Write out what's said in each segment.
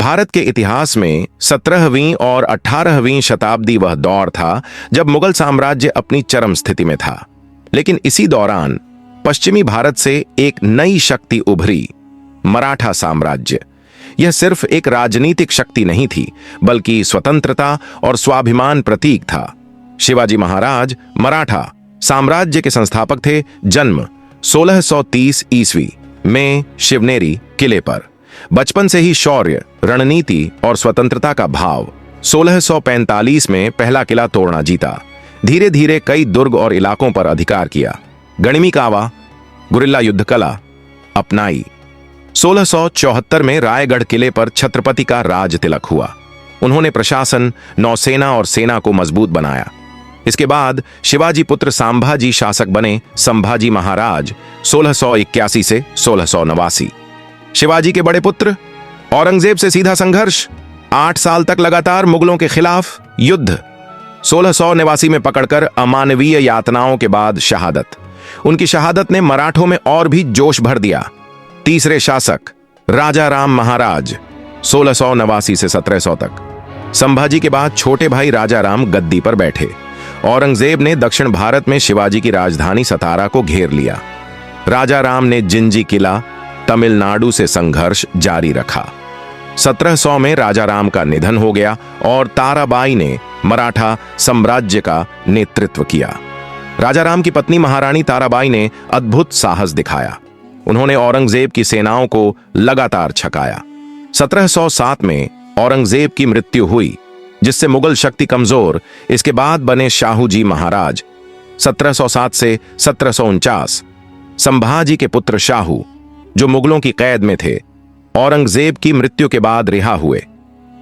भारत के इतिहास में 17वीं और 18वीं शताब्दी वह दौर था जब मुगल साम्राज्य अपनी चरम स्थिति में था। लेकिन इसी दौरान पश्चिमी भारत से एक नई शक्ति उभरी, मराठा साम्राज्य। यह सिर्फ एक राजनीतिक शक्ति नहीं थी, बल्कि स्वतंत्रता और स्वाभिमान प्रतीक था। शिवाजी महाराज मराठा साम्राज्य के संस्थापक थे। जन्म 1630 ईस्वी में शिवनेरी किले पर। बचपन से ही शौर्य, रणनीति और स्वतंत्रता का भाव। 1645 में पहला किला तोड़ना जीता। धीरे धीरे कई दुर्ग और इलाकों पर अधिकार किया। गणिमी कावा, गुरिल्ला युद्ध कला अपनाई। 1674 में रायगढ़ किले पर छत्रपति का राज तिलक हुआ। उन्होंने प्रशासन, नौसेना और सेना को मजबूत बनाया। इसके बाद शिवाजी पुत्र संभाजी शासक बने। संभाजी महाराज 1681 से 1689। शिवाजी के बड़े पुत्र औरंगजेब से सीधा संघर्ष। 8 साल तक लगातार मुगलों के खिलाफ युद्ध। 1689 में पकड़कर अमानवीय यातनाओं के बाद शहादत। उनकी शहादत ने मराठों में और भी जोश भर दिया। तीसरे शासक राजा राम महाराज 1689 से 1700 तक। संभाजी के बाद छोटे भाई राजा राम गद्दी पर बैठे। औरंगजेब ने दक्षिण भारत में शिवाजी की राजधानी सतारा को घेर लिया। राजा राम ने जिंजी किला, तमिलनाडु से संघर्ष जारी रखा। 1700 में राजा राम का निधन हो गया और ताराबाई ने मराठा साम्राज्य का नेतृत्व किया। राजा राम की पत्नी महारानी ताराबाई ने अद्भुत साहस दिखाया। उन्होंने औरंगजेब की सेनाओं को लगातार छकाया। 1707 में औरंगजेब की मृत्यु हुई, जिससे मुगल शक्ति कमजोर। इसके बाद बने शाहू जी महाराज 1707 से 1749। संभाजी के पुत्र शाहू, जो मुगलों की कैद में थे, औरंगजेब की मृत्यु के बाद रिहा हुए।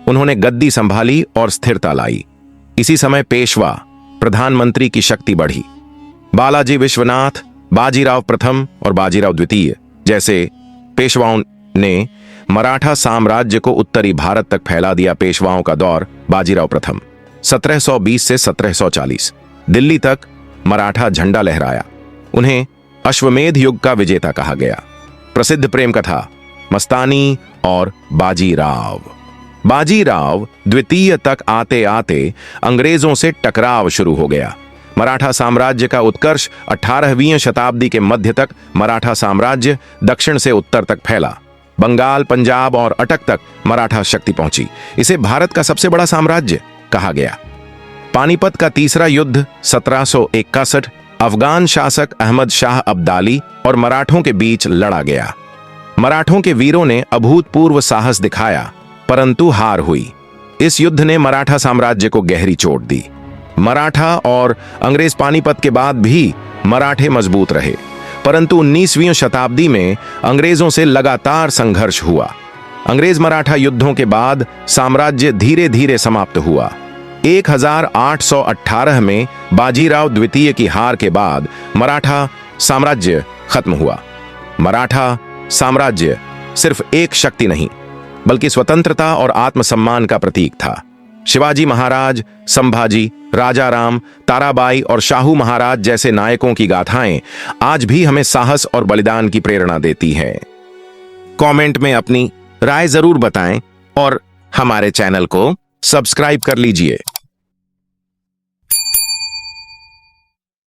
उन्होंने गद्दी संभाली और स्थिरता लाई। इसी समय पेशवा, प्रधानमंत्री की शक्ति बढ़ी। बालाजी विश्वनाथ, बाजीराव प्रथम और बाजीराव द्वितीय जैसे पेशवाओं ने मराठा साम्राज्य को उत्तरी भारत तक फैला दिया। पेशवाओं का दौर बाजीराव प्रथम 1720 से 1740। दिल्ली तक मराठा झंडा लहराया। उन्हें अश्वमेध युग का विजेता कहा गया। प्रसिद्ध प्रेम कथा मस्तानी और बाजीराव। बाजीराव द्वितीय तक आते आते अंग्रेजों से टकराव शुरू हो गया। मराठा साम्राज्य का उत्कर्ष 18वीं शताब्दी के मध्य तक मराठा साम्राज्य दक्षिण से उत्तर तक फैला। बंगाल, पंजाब और अटक तक मराठा शक्ति पहुंची। इसे भारत का सबसे बड़ा साम्राज्य कहा गया। पानीपत का तीसरा युद्ध 1761 अफगान शासक अहमद शाह अब्दाली और मराठों के बीच लड़ा गया। मराठों के वीरों ने अभूतपूर्व साहस दिखाया, परंतु हार हुई। इस युद्ध ने मराठा साम्राज्य को गहरी चोट दी। मराठा और अंग्रेज पानीपत के बाद भी मराठे मजबूत रहे, परंतु 19वीं शताब्दी में अंग्रेजों से लगातार संघर्ष हुआ। अंग्रेज मराठा युद्धों के बाद साम्राज्य धीरे धीरे समाप्त हुआ। 1818 में बाजीराव द्वितीय की हार के बाद मराठा साम्राज्य खत्म हुआ। मराठा साम्राज्य सिर्फ एक शक्ति नहीं, बल्कि स्वतंत्रता और आत्मसम्मान का प्रतीक था। शिवाजी महाराज, संभाजी, राजा राम, ताराबाई और शाहू महाराज जैसे नायकों की गाथाएं आज भी हमें साहस और बलिदान की प्रेरणा देती हैं। कमेंट में अपनी राय जरूर बताएं और हमारे चैनल को सब्सक्राइब कर लीजिए।